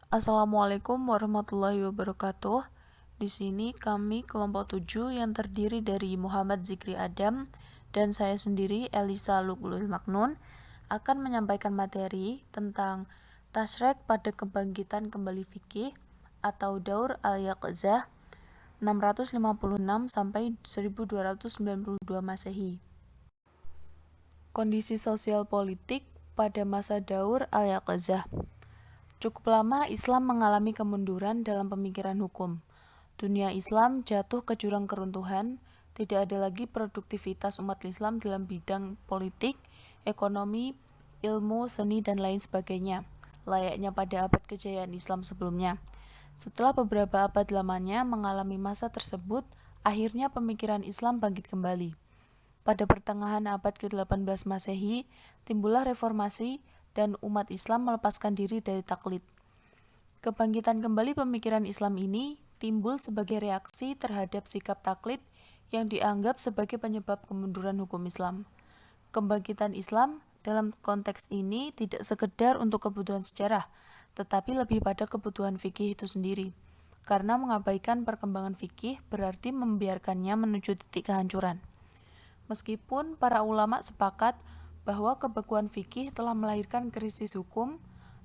Assalamualaikum warahmatullahi wabarakatuh. Di sini kami kelompok 7 yang terdiri dari Muhammad Zikri Adam dan saya sendiri Elisa Luglul Maknun akan menyampaikan materi tentang tasyrek pada kebangkitan kembali fikih atau Daur al-Yaqzah 656 sampai 1292 Masehi. Kondisi sosial politik pada masa Daur al-Yaqzah. Cukup lama Islam mengalami kemunduran dalam pemikiran hukum. Dunia Islam jatuh ke jurang keruntuhan, tidak ada lagi produktivitas umat Islam dalam bidang politik, ekonomi, ilmu, seni, dan lain sebagainya, layaknya pada abad kejayaan Islam sebelumnya. Setelah beberapa abad lamanya mengalami masa tersebut, akhirnya pemikiran Islam bangkit kembali. Pada pertengahan abad ke-18 Masehi, timbullah reformasi dan umat Islam melepaskan diri dari taklid. Kebangkitan kembali pemikiran Islam ini timbul sebagai reaksi terhadap sikap taklid yang dianggap sebagai penyebab kemunduran hukum Islam. Kebangkitan Islam dalam konteks ini tidak sekedar untuk kebutuhan sejarah, tetapi lebih pada kebutuhan fikih itu sendiri. Karena mengabaikan perkembangan fikih berarti membiarkannya menuju titik kehancuran. Meskipun para ulama sepakat bahwa kebekuan fikih telah melahirkan krisis hukum,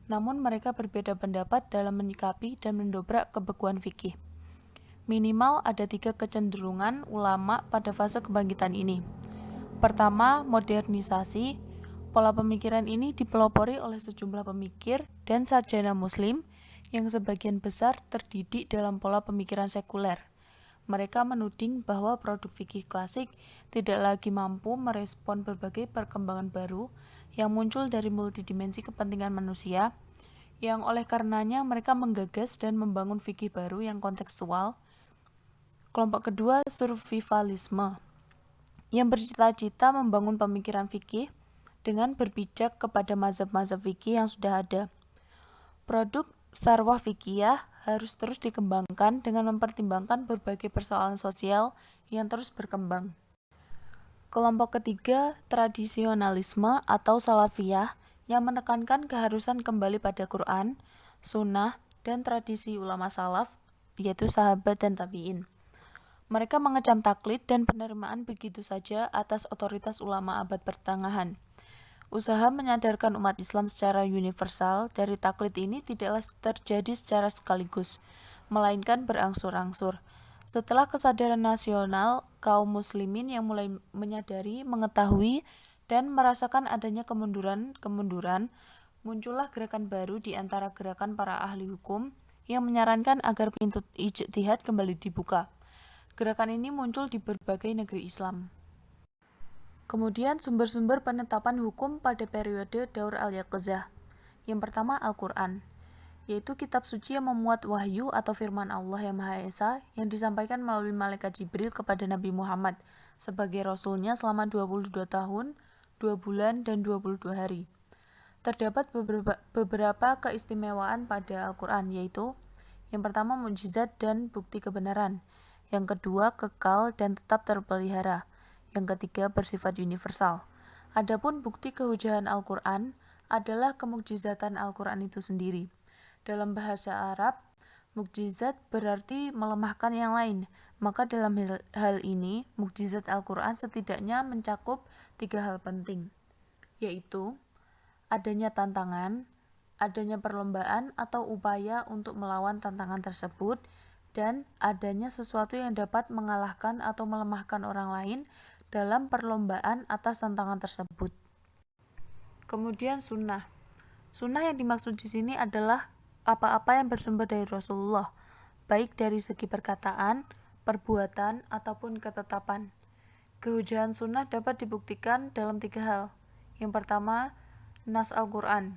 namun mereka berbeda pendapat dalam menyikapi dan mendobrak kebekuan fikih. Minimal ada 3 kecenderungan ulama pada fase kebangkitan ini. Pertama, modernisasi. Pola pemikiran ini dipelopori oleh sejumlah pemikir dan sarjana muslim yang sebagian besar terdidik dalam pola pemikiran sekuler. Mereka menuding bahwa produk fikih klasik tidak lagi mampu merespon berbagai perkembangan baru yang muncul dari multidimensi kepentingan manusia, yang oleh karenanya mereka menggagas dan membangun fikih baru yang kontekstual. Kelompok kedua, survivalisme, yang bercita-cita membangun pemikiran fikih dengan berpijak kepada mazhab-mazhab fikih yang sudah ada. Produk Sarwah fikiyah harus terus dikembangkan dengan mempertimbangkan berbagai persoalan sosial yang terus berkembang. Kelompok ketiga, tradisionalisme atau salafiyah yang menekankan keharusan kembali pada Quran, sunnah, dan tradisi ulama salaf, yaitu sahabat dan tabi'in. Mereka mengecam taklid dan penerimaan begitu saja atas otoritas ulama abad pertengahan. Usaha menyadarkan umat Islam secara universal dari taklid ini tidaklah terjadi secara sekaligus, melainkan berangsur-angsur. Setelah kesadaran nasional, kaum muslimin yang mulai menyadari, mengetahui, dan merasakan adanya kemunduran, muncullah gerakan baru di antara gerakan para ahli hukum yang menyarankan agar pintu ijtihad kembali dibuka. Gerakan ini muncul di berbagai negeri Islam. Kemudian sumber-sumber penetapan hukum pada periode Daur al-Yaqzah. Yang pertama Al-Quran, yaitu kitab suci yang memuat wahyu atau firman Allah yang Maha Esa yang disampaikan melalui malaikat Jibril kepada Nabi Muhammad sebagai rasulnya selama 22 tahun, 2 bulan, dan 22 hari. Terdapat beberapa keistimewaan pada Al-Quran, yaitu yang pertama mukjizat dan bukti kebenaran, yang kedua kekal dan tetap terpelihara, yang ketiga bersifat universal. Adapun bukti kehujahan Al-Quran adalah kemukjizatan Al-Quran itu sendiri. Dalam bahasa Arab, mukjizat berarti melemahkan yang lain. Maka dalam hal ini, mukjizat Al-Quran setidaknya mencakup 3 hal penting, yaitu adanya tantangan, adanya perlombaan atau upaya untuk melawan tantangan tersebut, dan adanya sesuatu yang dapat mengalahkan atau melemahkan orang lain dalam perlombaan atas tantangan tersebut. Kemudian sunnah. Sunnah yang dimaksud di sini adalah apa-apa yang bersumber dari Rasulullah, baik dari segi perkataan, perbuatan, ataupun ketetapan. Kehujahan sunnah dapat dibuktikan dalam 3 hal. Yang pertama, nas Al-Quran,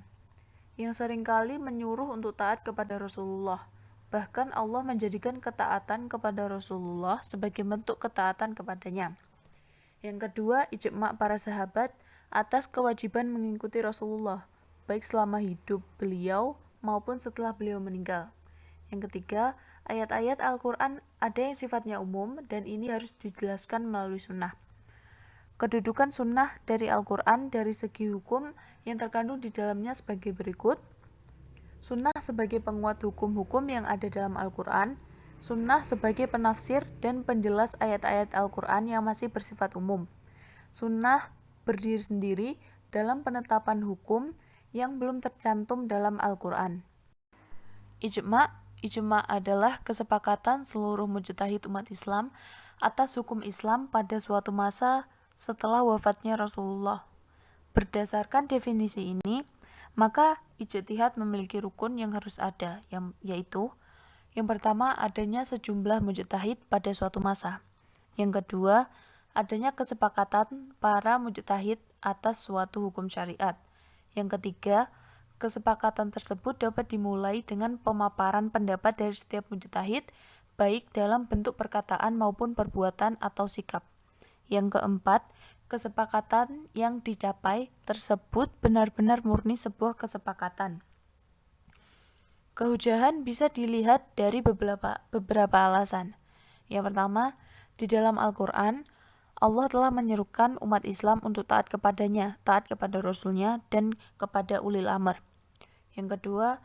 yang seringkali menyuruh untuk taat kepada Rasulullah. Bahkan Allah menjadikan ketaatan kepada Rasulullah sebagai bentuk ketaatan kepadanya. Yang kedua, ijma' para sahabat atas kewajiban mengikuti Rasulullah, baik selama hidup beliau maupun setelah beliau meninggal. Yang ketiga, ayat-ayat Al-Quran ada yang sifatnya umum dan ini harus dijelaskan melalui sunnah. Kedudukan sunnah dari Al-Quran dari segi hukum yang terkandung di dalamnya sebagai berikut. Sunnah sebagai penguat hukum-hukum yang ada dalam Al-Quran, sunnah sebagai penafsir dan penjelas ayat-ayat Al-Quran yang masih bersifat umum. Sunnah berdiri sendiri dalam penetapan hukum yang belum tercantum dalam Al-Quran. Ijma adalah kesepakatan seluruh mujtahid umat Islam atas hukum Islam pada suatu masa setelah wafatnya Rasulullah. Berdasarkan definisi ini, maka ijtihad memiliki rukun yang harus ada, yaitu yang pertama, adanya sejumlah mujtahid pada suatu masa. Yang kedua, adanya kesepakatan para mujtahid atas suatu hukum syariat. Yang ketiga, kesepakatan tersebut dapat dimulai dengan pemaparan pendapat dari setiap mujtahid, baik dalam bentuk perkataan maupun perbuatan atau sikap. Yang keempat, kesepakatan yang dicapai tersebut benar-benar murni sebuah kesepakatan. Kehujahan bisa dilihat dari beberapa alasan. Yang pertama, di dalam Al-Quran, Allah telah menyerukan umat Islam untuk taat kepadanya, taat kepada Rasulnya, dan kepada ulil amr. Yang kedua,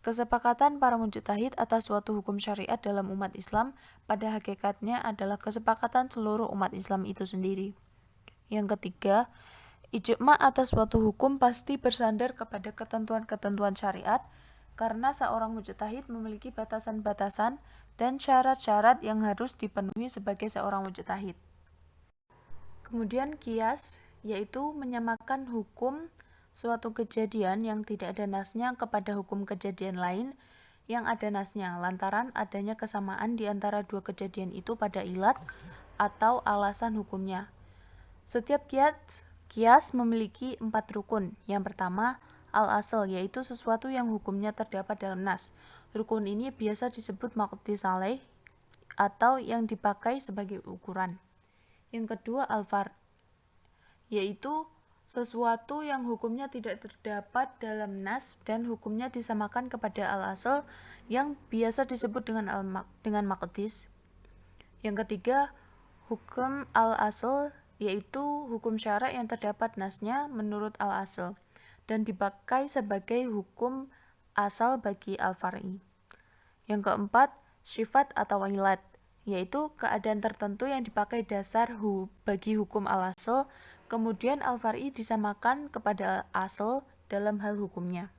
kesepakatan para mujtahid atas suatu hukum syariat dalam umat Islam pada hakikatnya adalah kesepakatan seluruh umat Islam itu sendiri. Yang ketiga, ijma atas suatu hukum pasti bersandar kepada ketentuan-ketentuan syariat karena seorang mujtahid memiliki batasan-batasan dan syarat-syarat yang harus dipenuhi sebagai seorang mujtahid. Kemudian kias, yaitu menyamakan hukum suatu kejadian yang tidak ada nasnya kepada hukum kejadian lain yang ada nasnya, lantaran adanya kesamaan di antara dua kejadian itu pada ilat atau alasan hukumnya. Setiap kias memiliki 4 rukun. Yang pertama, al-asl, yaitu sesuatu yang hukumnya terdapat dalam nas. Rukun ini biasa disebut maqdis alaih atau yang dipakai sebagai ukuran. Yang kedua, al-far, yaitu sesuatu yang hukumnya tidak terdapat dalam nas dan hukumnya disamakan kepada al-asl yang biasa disebut dengan maqdis. Yang ketiga, hukum al-asl, yaitu hukum syarak yang terdapat nasnya menurut al-asl dan dipakai sebagai hukum asal bagi al-far'i. Yang keempat, sifat atau ilat, yaitu keadaan tertentu yang dipakai dasar bagi hukum al-asl, kemudian al-far'i disamakan kepada asl dalam hal hukumnya.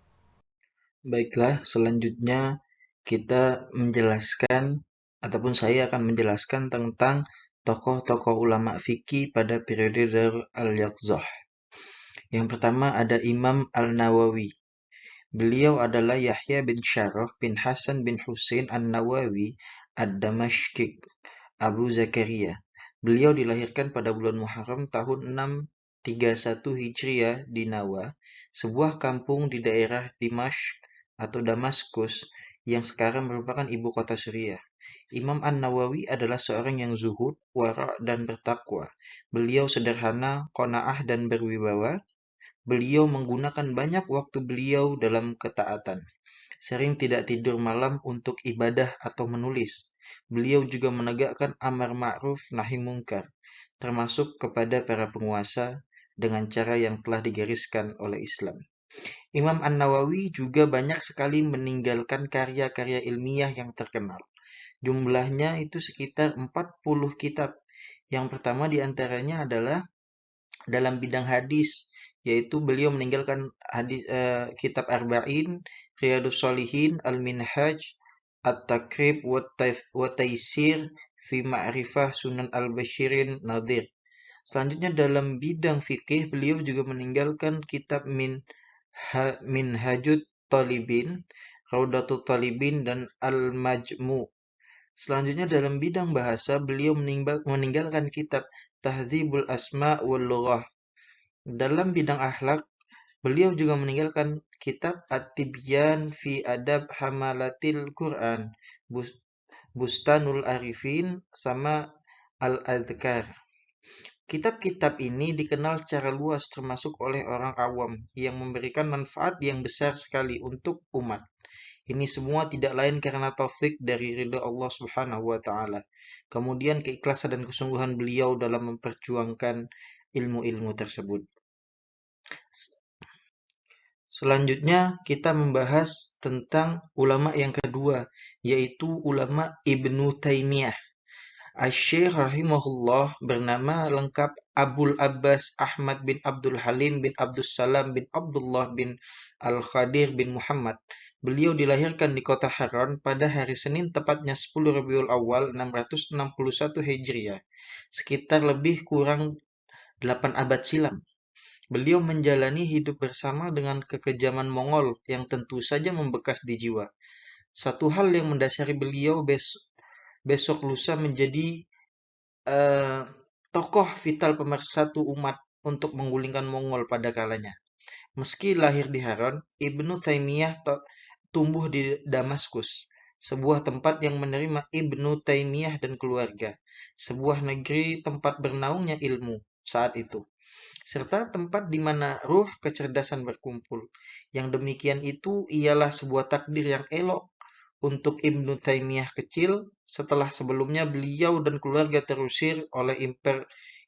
Baiklah, selanjutnya kita menjelaskan ataupun saya akan menjelaskan tentang tokoh-tokoh ulama fikih pada periode Darul al-Yaqzah. Yang pertama ada Imam Al-Nawawi. Beliau adalah Yahya bin Syaraf bin Hasan bin Husain An-Nawawi Ad-Damashqi Abu Zakaria. Beliau dilahirkan pada bulan Muharram tahun 631 Hijriah di Nawa, sebuah kampung di daerah Dimashq atau Damaskus yang sekarang merupakan ibu kota Suriah. Imam An-Nawawi adalah seorang yang zuhud, wara' dan bertakwa. Beliau sederhana, qanaah dan berwibawa. Beliau menggunakan banyak waktu beliau dalam ketaatan. Sering tidak tidur malam untuk ibadah atau menulis. Beliau juga menegakkan amar ma'ruf nahi mungkar, termasuk kepada para penguasa dengan cara yang telah digariskan oleh Islam. Imam An-Nawawi juga banyak sekali meninggalkan karya-karya ilmiah yang terkenal. Jumlahnya itu sekitar 40 kitab. Yang pertama di antaranya adalah dalam bidang hadis, yaitu beliau meninggalkan kitab Arba'in, Riyadus Shalihin, Al-Minhaj, At-Takrib, wa Taisir, fi Ma'rifah Sunan Al-Bashirin Nadir. Selanjutnya dalam bidang fikih, beliau juga meninggalkan kitab Minhajut Talibin, Raudatul Talibin, dan Al-Majmu'. Selanjutnya dalam bidang bahasa, beliau meninggalkan kitab Tahdzibul Asma' wal Lughah. Dalam bidang akhlak, beliau juga meninggalkan kitab At-Tibyan fi Adab Hamalatil Quran, Bustanul Arifin, sama Al-Adhkar. Kitab-kitab ini dikenal secara luas termasuk oleh orang awam yang memberikan manfaat yang besar sekali untuk umat. Ini semua tidak lain karena taufik dari ridha Allah Subhanahu wa taala. Kemudian keikhlasan dan kesungguhan beliau dalam memperjuangkan ilmu-ilmu tersebut. Selanjutnya kita membahas tentang ulama yang kedua, yaitu ulama Ibnu Taimiyah. Asy-Syaikh rahimahullah bernama lengkap Abul Abbas Ahmad bin Abdul Halim bin Abdus Salam bin Abdullah bin Al-Khadir bin Muhammad. Beliau dilahirkan di kota Haran pada hari Senin tepatnya 10 Rabiul Awal 661 Hijriah, sekitar lebih kurang 8 abad silam. Beliau menjalani hidup bersama dengan kekejaman Mongol yang tentu saja membekas di jiwa. Satu hal yang mendasari beliau besok lusa menjadi eh, tokoh vital pemersatu umat untuk menggulingkan Mongol pada kalanya. Meski lahir di Haran, Ibnu Taimiyah tumbuh di Damaskus, sebuah tempat yang menerima Ibnu Taimiyah dan keluarga, sebuah negeri tempat bernaungnya ilmu saat itu, serta tempat di mana ruh kecerdasan berkumpul. Yang demikian itu ialah sebuah takdir yang elok untuk Ibnu Taimiyah kecil setelah sebelumnya beliau dan keluarga terusir oleh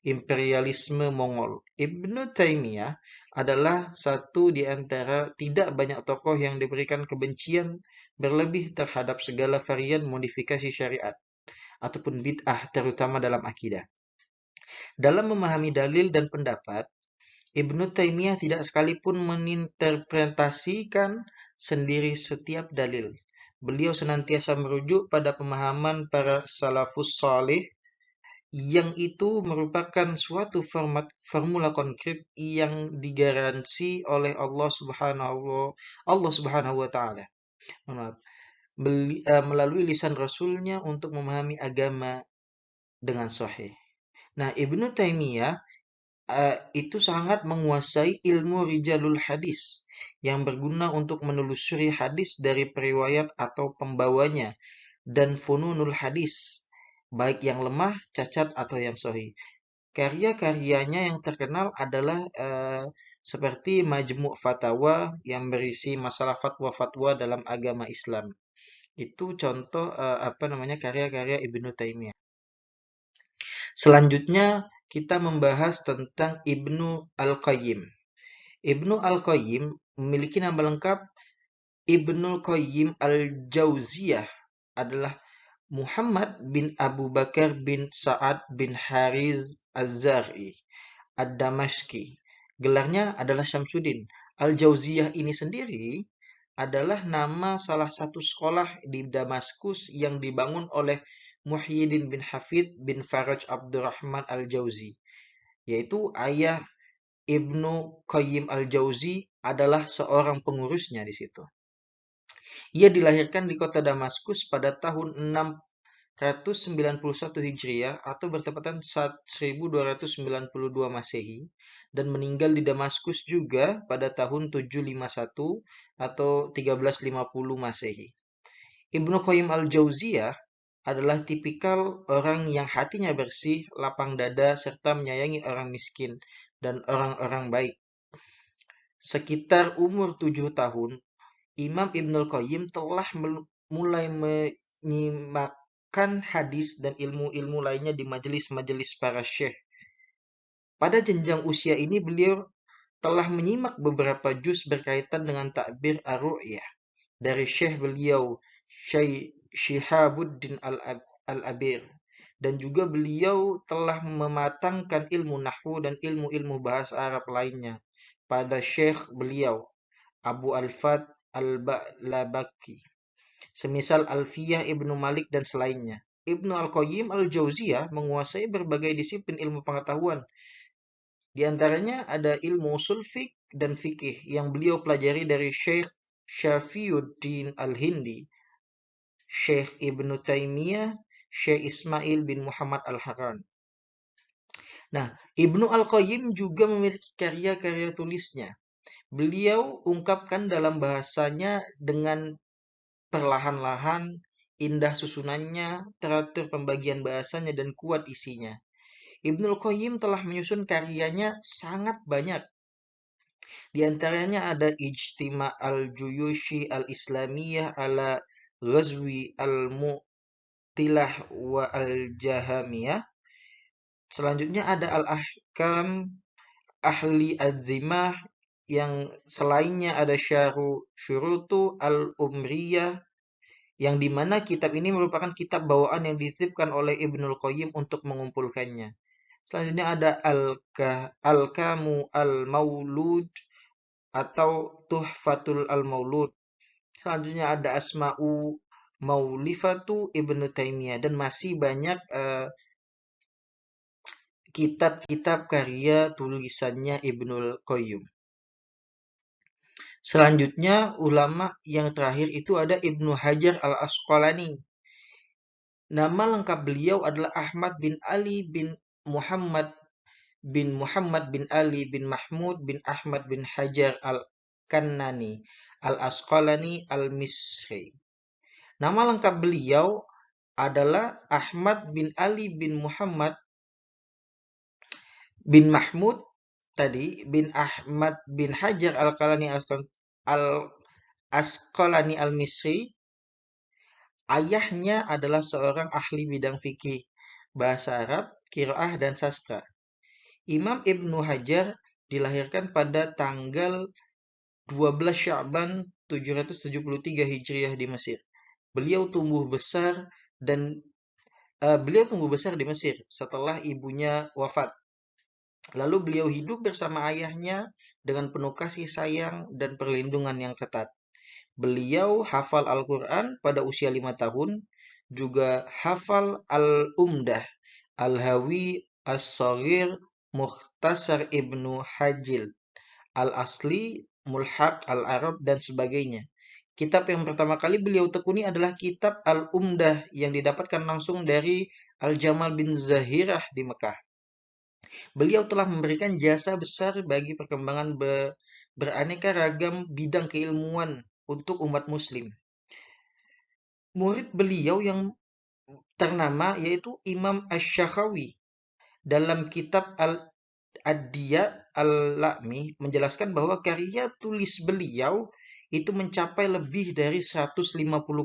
imperialisme Mongol. Ibnu Taimiyah adalah satu di antara tidak banyak tokoh yang diberikan kebencian berlebih terhadap segala varian modifikasi syariat ataupun bid'ah terutama dalam akidah. Dalam memahami dalil dan pendapat, Ibnu Taimiyah tidak sekalipun meninterpretasikan sendiri setiap dalil. Beliau senantiasa merujuk pada pemahaman para salafus saleh yang itu merupakan suatu formula konkret yang digaransi oleh Allah Subhanahu wa taala. Melalui lisan Rasulnya untuk memahami agama dengan sahih. Nah, Ibnu Taimiyah itu sangat menguasai ilmu rijalul hadis yang berguna untuk menelusuri hadis dari periwayat atau pembawanya dan fununul hadis, baik yang lemah, cacat atau yang sahih. Karya-karyanya yang terkenal adalah seperti Majmu' Fatawa yang berisi masalah fatwa-fatwa dalam agama Islam. Itu contoh karya-karya Ibnu Taimiyah. Selanjutnya kita membahas tentang Ibnu Al-Qayyim. Ibnu Al-Qayyim memiliki nama lengkap Ibnu Qayyim Al-Jauziyah adalah Muhammad bin Abu Bakar bin Sa'ad bin Hariz Az-Zar'i Ad-Damashqi. Gelarnya adalah Syamsuddin. Al-Jauziyah ini sendiri adalah nama salah satu sekolah di Damaskus yang dibangun oleh Muhyiddin bin Hafid bin Faraj Abdurrahman Al-Jauzi, yaitu ayah Ibnu Qayyim Al-Jauzi adalah seorang pengurusnya di situ. Ia dilahirkan di kota Damaskus pada tahun 691 Hijriah atau bertepatan 1292 Masehi dan meninggal di Damaskus juga pada tahun 751 atau 1350 Masehi. Ibnu Qayyim Al-Jauziyah adalah tipikal orang yang hatinya bersih, lapang dada, serta menyayangi orang miskin dan orang-orang baik. Sekitar umur 7 tahun, Imam Ibnul Qayyim telah mulai menyimakkan hadis dan ilmu-ilmu lainnya di majelis-majelis para syekh. Pada jenjang usia ini beliau telah menyimak beberapa juz berkaitan dengan takbir ar-ru'yah dari syekh beliau Syekh Shihabuddin Al-Abir, dan juga beliau telah mematangkan ilmu nahwu dan ilmu-ilmu bahasa Arab lainnya pada syekh beliau Abu Al-Fat Al-Ba'labaki, semisal Alfiyah Ibnu Malik dan selainnya. Ibnu Al-Qayyim Al-Jauziyah menguasai berbagai disiplin ilmu pengetahuan. Di antaranya ada ilmu usul fiqh dan fikih yang beliau pelajari dari Syekh Syafiuddin Al-Hindi, Syekh Ibnu Taimiyah, Syekh Ismail bin Muhammad Al-Harran. Nah, Ibnu Al-Qayyim juga memiliki karya-karya tulisnya. Beliau ungkapkan dalam bahasanya dengan perlahan-lahan, indah susunannya, teratur pembagian bahasanya, dan kuat isinya. Ibnul Qayyim telah menyusun karyanya sangat banyak. Di antaranya ada Ijtima' al-Juyushi al-Islamiyah ala Ghazwi al-Mu'tilah wa al-Jahamiyah. Selanjutnya ada Al-Ahkam Ahli Az-Zimah yang selainnya ada Syurutu al-Umriyah, yang dimana kitab ini merupakan kitab bawaan yang dititipkan oleh Ibnul Qayyim untuk mengumpulkannya. Selanjutnya ada Al-Kamu al-Maulud atau Tuhfatul al-Maulud. Selanjutnya ada Asma'u Maulifatu Ibnu Taimiyah, dan masih banyak kitab-kitab karya tulisannya Ibnul Qayyim. Selanjutnya ulama yang terakhir itu ada Ibnu Hajar al-Asqalani. Nama lengkap beliau adalah Ahmad bin Ali bin Muhammad bin Ali bin Mahmud bin Ahmad bin Hajar al-Kannani al-Asqalani al-Misri. Nama lengkap beliau adalah Ahmad bin Ali bin Muhammad bin Mahmud bin Ahmad bin Hajar al-Asqalani al-Misri. Ayahnya adalah seorang ahli bidang fikih, bahasa Arab, qiraah, dan sastra. Imam Ibnu Hajar dilahirkan pada tanggal 12 Sya'ban 773 Hijriah di Mesir. Beliau tumbuh besar di Mesir setelah ibunya wafat. Lalu beliau hidup bersama ayahnya dengan penuh kasih sayang dan perlindungan yang ketat. Beliau hafal Al-Quran pada usia 5 tahun, juga hafal Al-Umdah, Al-Hawi, As-Saghir, Mukhtasar Ibnu Hajil, Al-Asli, Mulhaq Al-Arab, dan sebagainya. Kitab yang pertama kali beliau tekuni adalah kitab Al-Umdah yang didapatkan langsung dari Al-Jamal bin Zahirah di Mekah. Beliau telah memberikan jasa besar bagi perkembangan beraneka ragam bidang keilmuan untuk umat muslim. Murid beliau yang ternama yaitu Imam Asy-Syakhawi. Dalam kitab Ad-Diya Al-La'mi menjelaskan bahwa karya tulis beliau itu mencapai lebih dari 150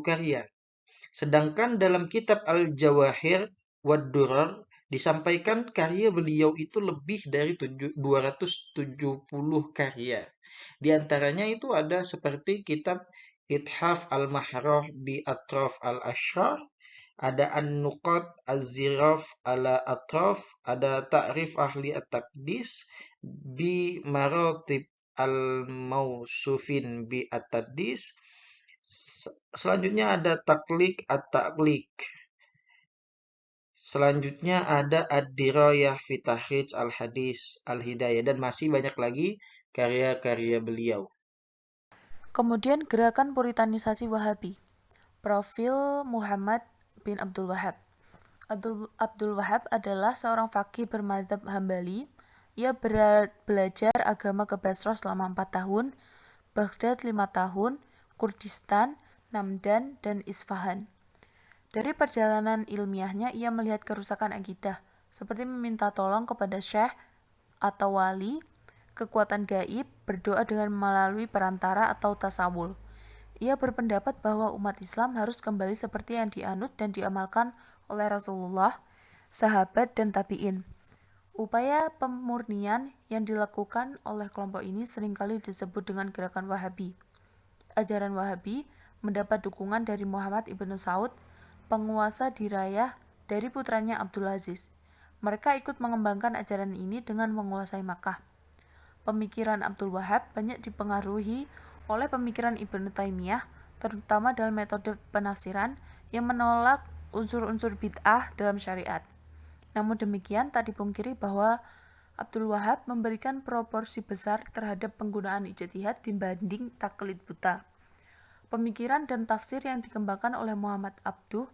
karya. Sedangkan dalam kitab Al-Jawahir wad-Durar disampaikan karya beliau itu lebih dari 270 karya. Di antaranya itu ada seperti kitab Ithaf al-Mahrah bi Atraf al-Ashraf, ada An-Nuqat Az-Ziraf ala Atraf, ada Ta'rif Ahli At-Taqdis bi Maratib al-Mausufin bi At-Taqdis. Selanjutnya ada Taklik At-Taklik. Selanjutnya ada Ad-Dirayah fi Tahrij Al-Hadis Al-Hidayah, dan masih banyak lagi karya-karya beliau. Kemudian gerakan Puritanisasi Wahabi. Profil Muhammad bin Abdul Wahab. Abdul Wahab adalah seorang faqih bermadzhab Hambali. Ia belajar agama ke Basrah selama 4 tahun, Baghdad 5 tahun, Kurdistan, Namdan, dan Isfahan. Dari perjalanan ilmiahnya, ia melihat kerusakan akidah, seperti meminta tolong kepada syekh atau wali, kekuatan gaib, berdoa dengan melalui perantara atau tasawul. Ia berpendapat bahwa umat Islam harus kembali seperti yang dianut dan diamalkan oleh Rasulullah, sahabat, dan tabi'in. Upaya pemurnian yang dilakukan oleh kelompok ini seringkali disebut dengan gerakan Wahabi. Ajaran Wahabi mendapat dukungan dari Muhammad ibnu Saud, penguasa dirayah dari putranya Abdul Aziz. Mereka ikut mengembangkan ajaran ini dengan menguasai Makkah. Pemikiran Abdul Wahab banyak dipengaruhi oleh pemikiran Ibnu Taimiyah, terutama dalam metode penafsiran yang menolak unsur-unsur bid'ah dalam syariat. Namun demikian, tak dipungkiri bahwa Abdul Wahab memberikan proporsi besar terhadap penggunaan ijtihad dibanding taklid buta. Pemikiran dan tafsir yang dikembangkan oleh Muhammad Abduh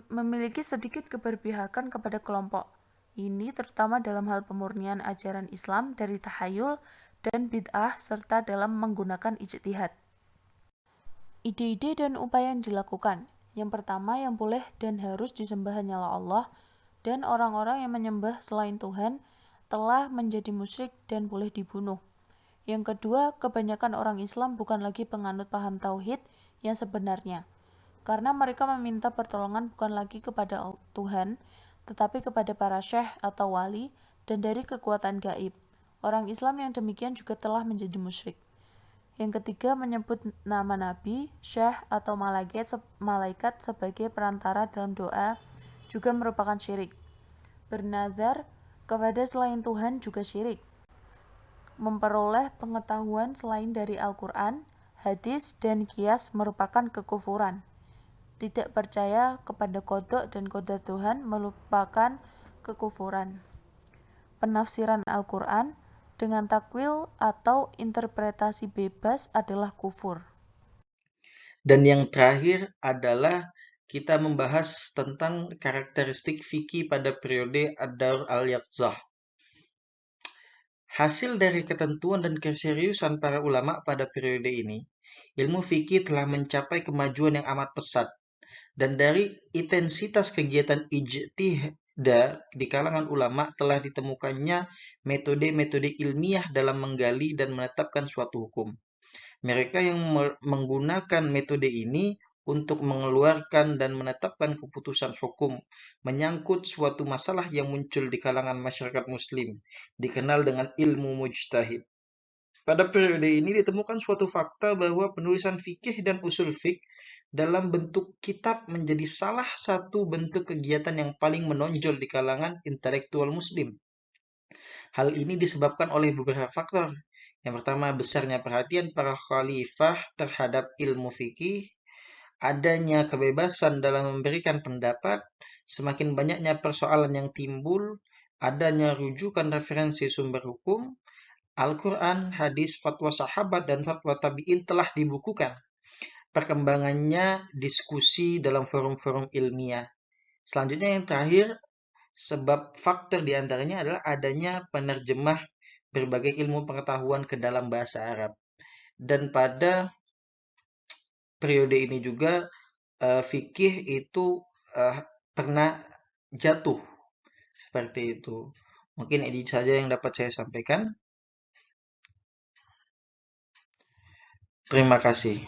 memiliki sedikit keberpihakan kepada kelompok ini, terutama dalam hal pemurnian ajaran Islam dari tahayul dan bid'ah serta dalam menggunakan ijtihad. Ide-ide dan upaya yang dilakukan. Yang pertama, yang boleh dan harus disembah hanyalah Allah, dan orang-orang yang menyembah selain Tuhan telah menjadi musyrik dan boleh dibunuh. Yang kedua, kebanyakan orang Islam bukan lagi penganut paham tauhid yang sebenarnya, karena mereka meminta pertolongan bukan lagi kepada Tuhan, tetapi kepada para syekh atau wali dan dari kekuatan gaib. Orang Islam yang demikian juga telah menjadi musyrik. Yang ketiga, menyebut nama nabi, syekh, atau malaikat sebagai perantara dalam doa juga merupakan syirik. Bernazar kepada selain Tuhan juga syirik. Memperoleh pengetahuan selain dari Al-Quran, hadis, dan qiyas merupakan kekufuran. Tidak percaya kepada qada dan qadar Tuhan merupakan kekufuran. Penafsiran Al-Quran dengan takwil atau interpretasi bebas adalah kufur. Dan yang terakhir adalah kita membahas tentang karakteristik fikih pada periode Ad-Daur al-Yaqzah. Hasil dari ketentuan dan keseriusan para ulama pada periode ini, ilmu fikih telah mencapai kemajuan yang amat pesat. Dan dari intensitas kegiatan ijtihad di kalangan ulama telah ditemukannya metode-metode ilmiah dalam menggali dan menetapkan suatu hukum. Mereka yang menggunakan metode ini untuk mengeluarkan dan menetapkan keputusan hukum menyangkut suatu masalah yang muncul di kalangan masyarakat muslim, dikenal dengan ilmu mujtahid. Pada periode ini ditemukan suatu fakta bahwa penulisan fikih dan usul fikih dalam bentuk kitab menjadi salah satu bentuk kegiatan yang paling menonjol di kalangan intelektual muslim. Hal ini disebabkan oleh beberapa faktor. Yang pertama, besarnya perhatian para khalifah terhadap ilmu fikih, adanya kebebasan dalam memberikan pendapat, semakin banyaknya persoalan yang timbul, adanya rujukan referensi sumber hukum, Al-Quran, hadis, fatwa sahabat, dan fatwa tabi'in telah dibukukan. Perkembangannya diskusi dalam forum-forum ilmiah. Selanjutnya yang terakhir, sebab faktor diantaranya adalah adanya penerjemah berbagai ilmu pengetahuan ke dalam bahasa Arab. Dan pada periode ini juga fikih itu pernah jatuh seperti itu. Mungkin ini saja yang dapat saya sampaikan. Terima kasih.